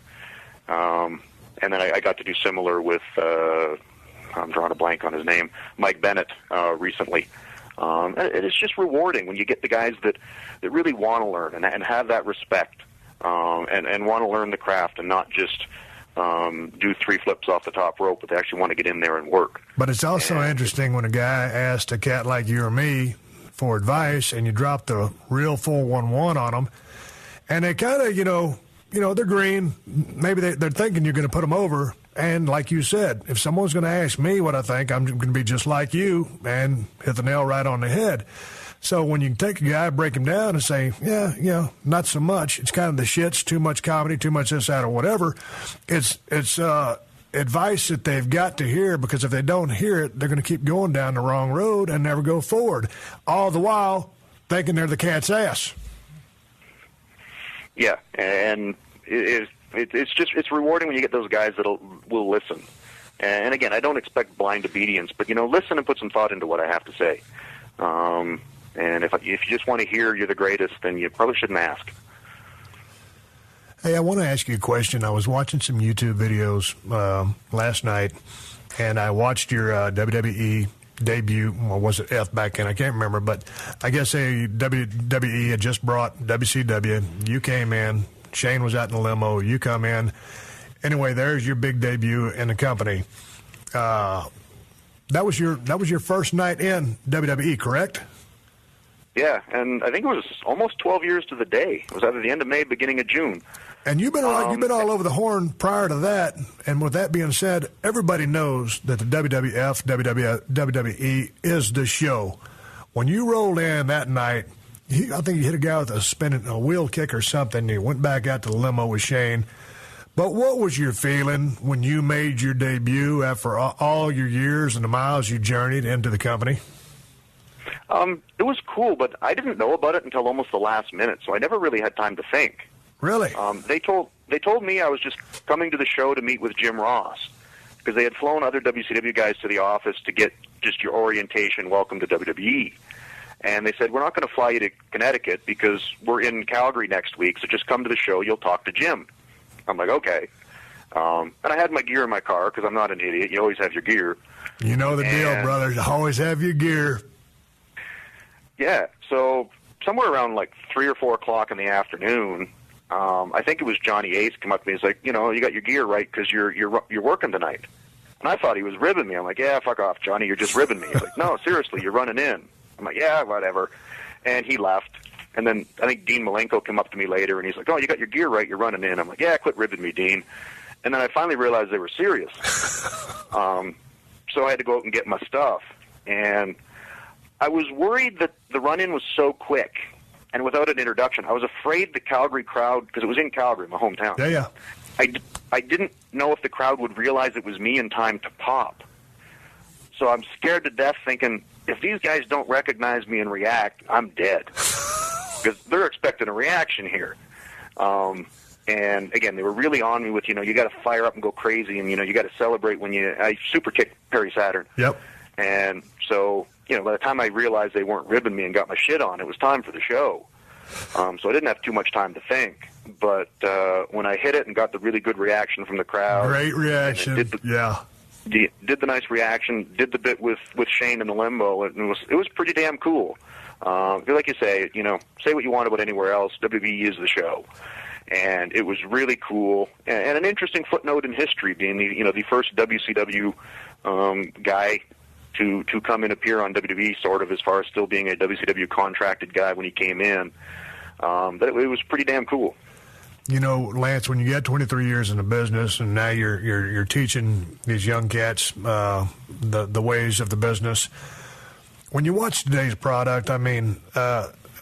And then I got to do similar with, I'm drawing a blank on his name, Mike Bennett, recently. And it's just rewarding when you get the guys that really want to learn and have that respect, and want to learn the craft and not just do 3 flips off the top rope, but they actually want to get in there and work. But it's also interesting when a guy asks a cat like you or me for advice, and you drop the real 411 on them, and they kind of, they're green. Maybe they're thinking you're going to put them over. And like you said, if someone's going to ask me what I think, I'm going to be just like you and hit the nail right on the head. So when you take a guy, break him down and say, yeah, not so much. It's kind of the shits, too much comedy, too much this, that, or whatever. It's advice that they've got to hear, because if they don't hear it, they're going to keep going down the wrong road and never go forward, all the while thinking they're the cat's ass. Yeah, and it's rewarding when you get those guys that will listen. And again, I don't expect blind obedience, but listen and put some thought into what I have to say. And if you just want to hear you're the greatest, then you probably shouldn't ask. Hey, I want to ask you a question. I was watching some YouTube videos last night, and I watched your WWE debut. Well, was it F back then? I can't remember, but I guess WWE had just brought WCW. You came in. Shane was out in the limo. You come in. Anyway, there's your big debut in the company. That was your first night in WWE, correct? Yeah, and I think it was almost 12 years to the day. It was either the end of May, beginning of June. And you've been all over the horn prior to that. And with that being said, everybody knows that the WWF, WWE is the show. When you rolled in that night, I think you hit a guy with a wheel kick or something. You went back out to the limo with Shane. But what was your feeling when you made your debut after all your years and the miles you journeyed into the company? It was cool, but I didn't know about it until almost the last minute, so I never really had time to think. Really? They told me I was just coming to the show to meet with Jim Ross, because they had flown other WCW guys to the office to get just your orientation, welcome to WWE. And they said, we're not going to fly you to Connecticut because we're in Calgary next week, so just come to the show, you'll talk to Jim. I'm like, okay. And I had my gear in my car because I'm not an idiot. You always have your gear. You know the deal, brother. Always have your gear. Yeah, so somewhere around like 3 or 4 o'clock in the afternoon, I think it was Johnny Ace come up to me. He's like, you got your gear right because you're working tonight. And I thought he was ribbing me. I'm like, yeah, fuck off, Johnny. You're just ribbing me. He's like, no, seriously, you're running in. I'm like, yeah, whatever. And he left. And then I think Dean Malenko came up to me later, and he's like, oh, you got your gear right. You're running in. I'm like, yeah, quit ribbing me, Dean. And then I finally realized they were serious. So I had to go out and get my stuff. And I was worried that the run-in was so quick and without an introduction. I was afraid the Calgary crowd, because it was in Calgary, my hometown. Yeah. I didn't know if the crowd would realize it was me in time to pop. So I'm scared to death thinking, if these guys don't recognize me and react, I'm dead. Because they're expecting a reaction here. And, again, they were really on me with, you got to fire up and go crazy, and, you got to celebrate when I super kicked Perry Saturn. Yep. And so, by the time I realized they weren't ribbing me and got my shit on, it was time for the show. So I didn't have too much time to think. But when I hit it and got the really good reaction from the crowd. Great reaction, did the nice reaction, did the bit with Shane in the limbo, and it was pretty damn cool. Like you say, say what you want about anywhere else, WWE is the show. And it was really cool, and an interesting footnote in history, being the first WCW guy to come and appear on WWE, sort of, as far as still being a WCW contracted guy when he came in. But it was pretty damn cool. Lance, when you get 23 years in the business and now you're teaching these young cats the ways of the business, when you watch today's product, I mean,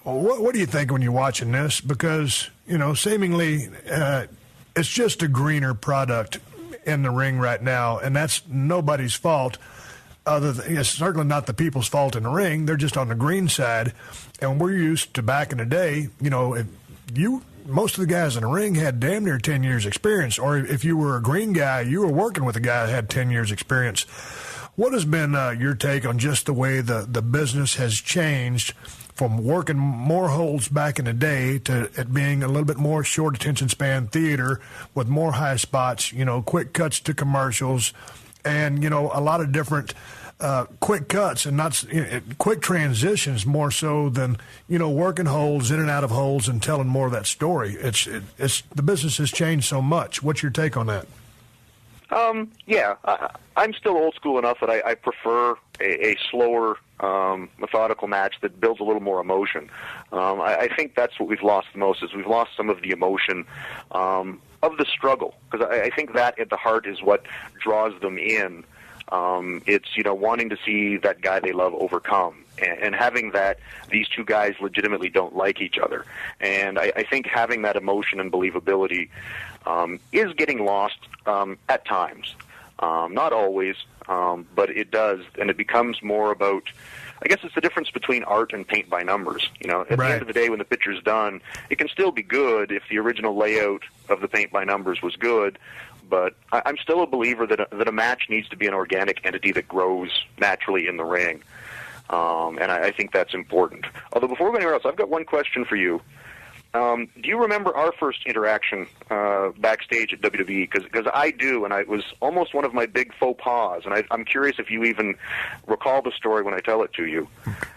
what do you think when you're watching this? Because, seemingly it's just a greener product in the ring right now, and that's nobody's fault. It's certainly not the people's fault in the ring. They're just on the green side. And we're used to back in the day, most of the guys in the ring had damn near 10 years experience. Or if you were a green guy, you were working with a guy that had 10 years experience. What has been your take on just the way the business has changed from working more holds back in the day to it being a little bit more short attention span theater with more high spots, quick cuts to commercials, and, a lot of different quick cuts and not quick transitions more so than, working holds, in and out of holds, and telling more of that story. It's the business has changed so much. What's your take on that? Yeah, I'm still old school enough that I prefer a slower, methodical match that builds a little more emotion. I think that's what we've lost the most, is we've lost some of the emotion of the struggle, because I think that at the heart is what draws them in. It's, wanting to see that guy they love overcome, and having that these two guys legitimately don't like each other. And I think having that emotion and believability is getting lost at times. Not always, but it does, and it becomes more about, I guess it's the difference between art and paint by numbers. At the end of the day, when the picture's done, it can still be good if the original layout of the paint by numbers was good, but I'm still a believer that a match needs to be an organic entity that grows naturally in the ring, and I think that's important. Although before we go anywhere else, I've got one question for you. Do you remember our first interaction backstage at WWE? Because I do, and it was almost one of my big faux pas, and I'm curious if you even recall the story when I tell it to you.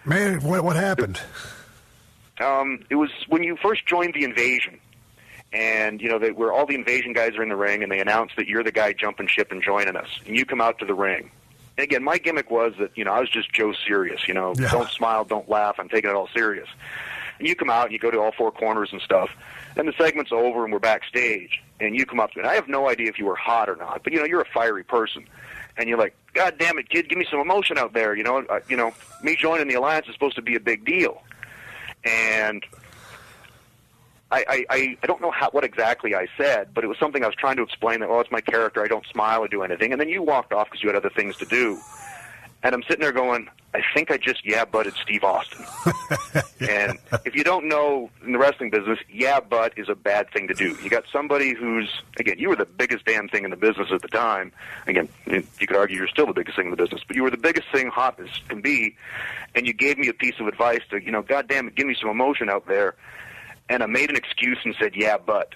Man, what happened? It was when you first joined the Invasion, and where all the Invasion guys are in the ring, and they announce that you're the guy jumping ship and joining us, and you come out to the ring, again, my gimmick was that, I was just Joe Serious, don't smile, don't laugh, I'm taking it all serious. And you come out and you go to all four corners and stuff, and the segment's over and we're backstage, and you come up to me, and I have no idea if you were hot or not, but, you're a fiery person. And you're like, God damn it, kid, give me some emotion out there. Me joining the Alliance is supposed to be a big deal. And I don't know what exactly I said, but it was something I was trying to explain that, it's my character, I don't smile or do anything. And then you walked off because you had other things to do. And I'm sitting there going, I think I just butted Steve Austin. And if you don't know in the wrestling business, but is a bad thing to do. You got somebody who's, again, you were the biggest damn thing in the business at the time. Again, you could argue you're still the biggest thing in the business, but you were the biggest thing hot as can be, and you gave me a piece of advice to, God damn it, give me some emotion out there. And I made an excuse and said, but.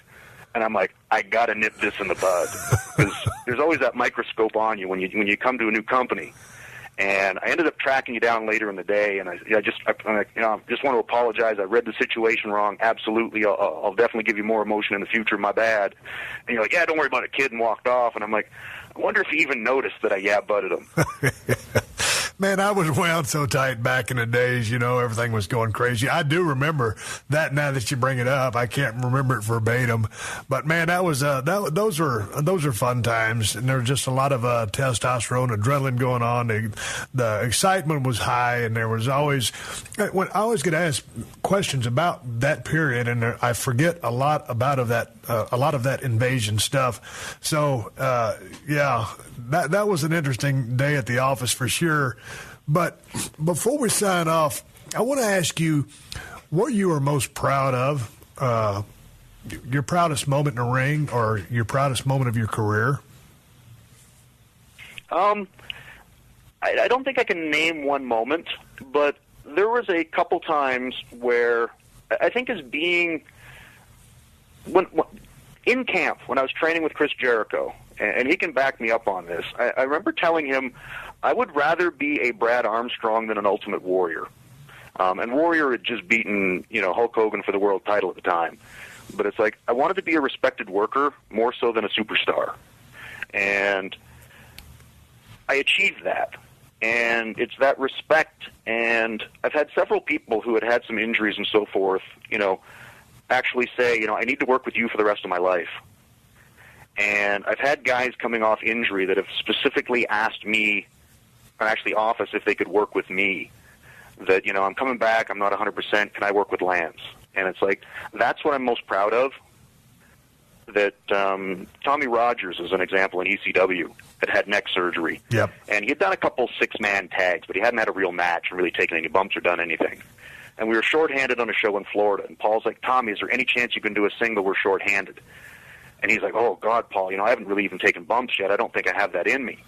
And I'm like, I got to nip this in the bud. Because there's always that microscope on you when you come to a new company. And I ended up tracking you down later in the day, and I just want to apologize. I read the situation wrong. Absolutely, I'll definitely give you more emotion in the future. My bad. And you're like, don't worry about it, kid, and walked off. And I'm like, I wonder if he even noticed that I butted him. Man, I was wound so tight back in the days, everything was going crazy. I do remember that now that you bring it up. I can't remember it verbatim. But, man, that was those are fun times, and there was just a lot of testosterone, adrenaline going on. The excitement was high, and there was always – I always get asked questions about that period, and I forget a lot about a lot of that invasion stuff. So, that was an interesting day at the office for sure. But before we sign off, I want to ask you what you are most proud of, your proudest moment in the ring or your proudest moment of your career. I don't think I can name one moment, but there was a couple times where I think as being when in camp when I was training with Chris Jericho, and he can back me up on this. I remember telling him I would rather be a Brad Armstrong than an Ultimate Warrior. And Warrior had just beaten, Hulk Hogan for the world title at the time. But it's like I wanted to be a respected worker more so than a superstar. And I achieved that. And it's that respect. And I've had several people who had some injuries and so forth, actually say, I need to work with you for the rest of my life. And I've had guys coming off injury that have specifically asked me, or actually office, if they could work with me. That, I'm coming back, I'm not 100%, can I work with Lance? And it's like, that's what I'm most proud of. That Tommy Rogers, as an example, in ECW, had neck surgery. Yep. And he had done a couple six-man tags, but he hadn't had a real match and really taken any bumps or done anything. And we were shorthanded on a show in Florida. And Paul's like, Tommy, is there any chance you can do a single? We're shorthanded. And he's like, oh, God, Paul, I haven't really even taken bumps yet. I don't think I have that in me.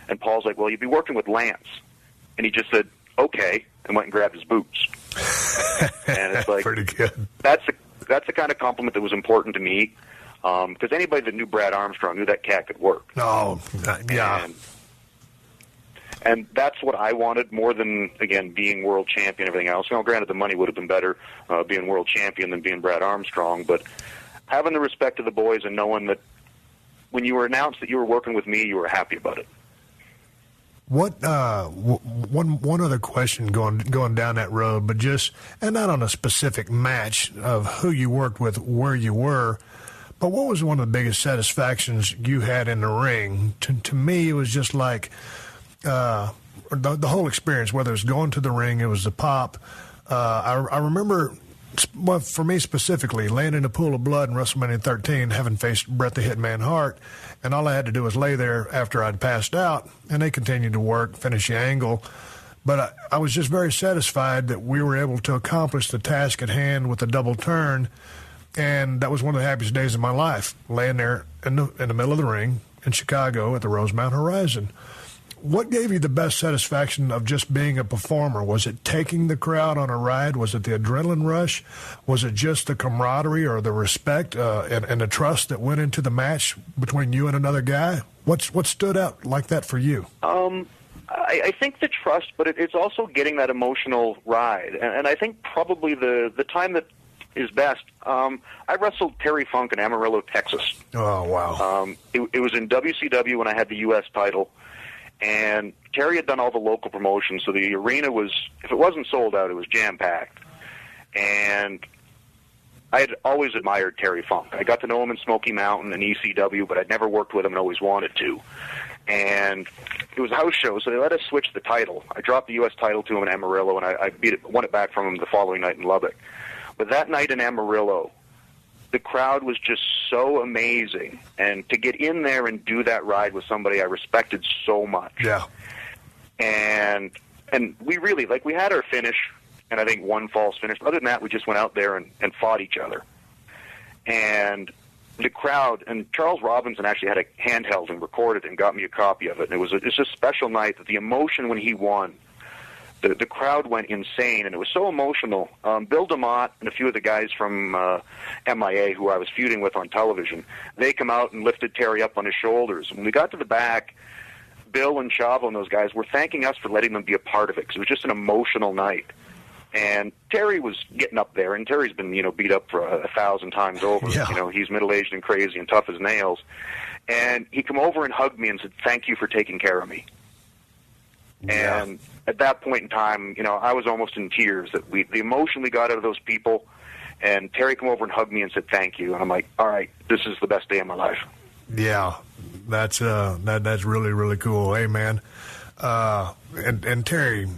And Paul's like, well, you'd be working with Lance. And he just said, okay, and went and grabbed his boots. And it's like, pretty good. That's the kind of compliment that was important to me, because anybody that knew Brad Armstrong knew that cat could work. Oh, yeah. And that's what I wanted more than, again, being world champion and everything else. Granted, the money would have been better being world champion than being Brad Armstrong, but having the respect of the boys and knowing that when you were announced that you were working with me, you were happy about it. What one other question going down that road, but and not on a specific match of who you worked with, where you were, but what was one of the biggest satisfactions you had in the ring? To me, it was just like the whole experience, whether it was going to the ring, it was the pop. I remember, well, for me specifically, laying in a pool of blood in WrestleMania 13, having faced Bret the Hitman Hart, and all I had to do was lay there after I'd passed out, and they continued to work, finish the angle. But I was just very satisfied that we were able to accomplish the task at hand with a double turn, and that was one of the happiest days of my life, laying there in the middle of the ring in Chicago at the Rosemount Horizon. What gave you the best satisfaction of just being a performer? Was it taking the crowd on a ride? Was it the adrenaline rush? Was it just the camaraderie or the respect and the trust that went into the match between you and another guy? What stood out like that for you? I think the trust, but it's also getting that emotional ride. And I think probably the time that is best, I wrestled Terry Funk in Amarillo, Texas. Oh, wow. It was in WCW when I had the U.S. title. And Terry had done all the local promotions, so the arena was, if it wasn't sold out, it was jam-packed. And I had always admired Terry Funk. I got to know him in Smoky Mountain and ECW, but I'd never worked with him and always wanted to. And it was a house show, so they let us switch the title. I dropped the U.S. title to him in Amarillo, and I won it back from him the following night in Lubbock. But that night in Amarillo, the crowd was just so amazing. And to get in there and do that ride with somebody I respected so much. Yeah. And we really, like, we had our finish, and I think one false finish. Other than that, we just went out there and fought each other. And the crowd, and Charles Robinson actually had a handheld and recorded and got me a copy of it. And it's a special night that the emotion when he won, the crowd went insane, and it was so emotional. Bill DeMott and a few of the guys from MIA, who I was feuding with on television, they come out and lifted Terry up on his shoulders. When we got to the back, Bill and Chavo and those guys were thanking us for letting them be a part of it, because it was just an emotional night. And Terry was getting up there, and Terry's been, beat up for 1,000 times over. Yeah. He's middle-aged and crazy and tough as nails. And he come over and hugged me and said, "Thank you for taking care of me." Yeah. And at that point in time, I was almost in tears that the emotion we got out of those people. And Terry come over and hugged me and said, "Thank you." And I'm like, all right, this is the best day of my life. Yeah, that's really, really cool. Hey, man. And Terry,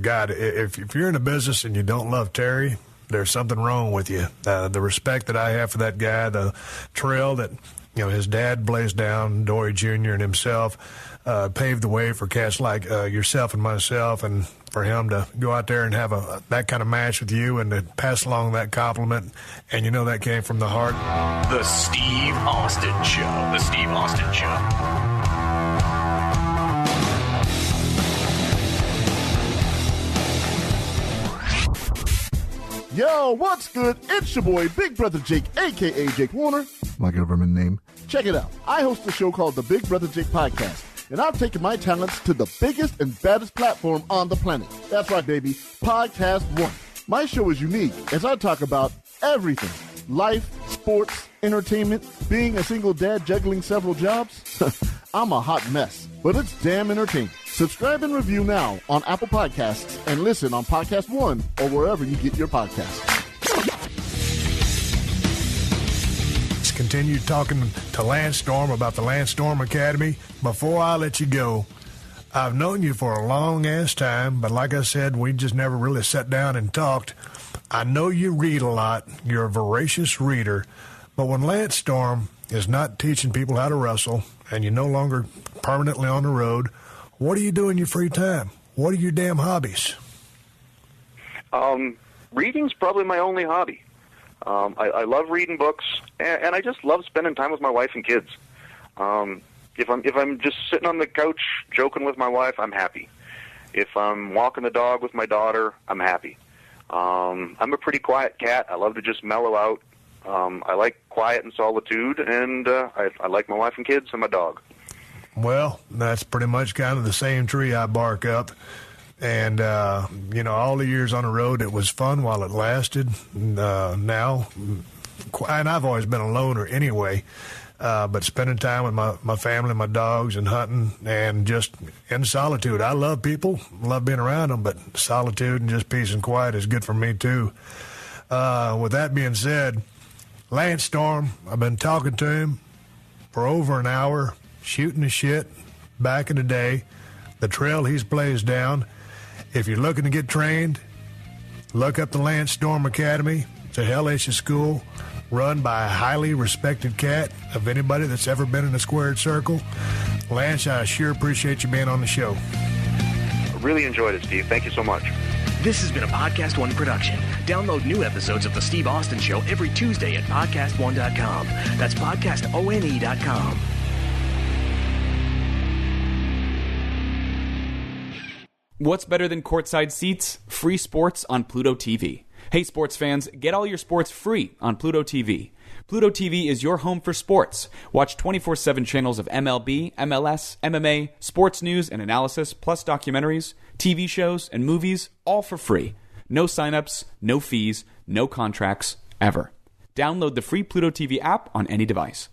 God, if you're in a business and you don't love Terry, there's something wrong with you. The respect that I have for that guy, the trail that, his dad blazed down, Dory Jr. and himself, paved the way for cats like yourself and myself, and for him to go out there and have that kind of match with you and to pass along that compliment, and that came from the heart. The Steve Austin Show. The Steve Austin Show. Yo, what's good? It's your boy, Big Brother Jake, a.k.a. Jake Warner, my government name. Check it out. I host a show called the Big Brother Jake Podcast, and I've taken my talents to the biggest and baddest platform on the planet. That's right, baby, PodcastOne. My show is unique as I talk about everything. Life, sports, entertainment, being a single dad juggling several jobs. I'm a hot mess, but it's damn entertaining. Subscribe and review now on Apple Podcasts and listen on PodcastOne or wherever you get your podcasts. Let's continue talking to Lance Storm about the Lance Storm Academy. Before I let you go, I've known you for a long-ass time, but like I said, we just never really sat down and talked. I know you read a lot. You're a voracious reader. But when Lance Storm is not teaching people how to wrestle and you're no longer permanently on the road, what do you do in your free time? What are your damn hobbies? Reading's probably my only hobby. I love reading books, and I just love spending time with my wife and kids. If I'm just sitting on the couch joking with my wife, I'm happy. If I'm walking the dog with my daughter, I'm happy. I'm a pretty quiet cat. I love to just mellow out. I like quiet and solitude, and I like my wife and kids and my dog. Well, that's pretty much kind of the same tree I bark up. And, all the years on the road, it was fun while it lasted. Now, and I've always been a loner anyway, but spending time with my family, my dogs, and hunting, and just in solitude. I love people, love being around them, but solitude and just peace and quiet is good for me, too. With that being said, Lance Storm, I've been talking to him for over an hour, shooting the shit back in the day, the trail he's blazed down. If you're looking to get trained, look up the Lance Storm Academy. It's a hellacious school run by a highly respected cat of anybody that's ever been in a squared circle. Lance, I sure appreciate you being on the show. I really enjoyed it, Steve. Thank you so much. This has been a PodcastOne production. Download new episodes of The Steve Austin Show every Tuesday at PodcastOne.com. That's PodcastOne.com. What's better than courtside seats? Free sports on Pluto TV. Hey sports fans, get all your sports free on Pluto TV. Pluto TV is your home for sports. Watch 24/7 channels of MLB, MLS, MMA, sports news and analysis, plus documentaries, TV shows, and movies, all for free. No signups, no fees, no contracts, ever. Download the free Pluto TV app on any device.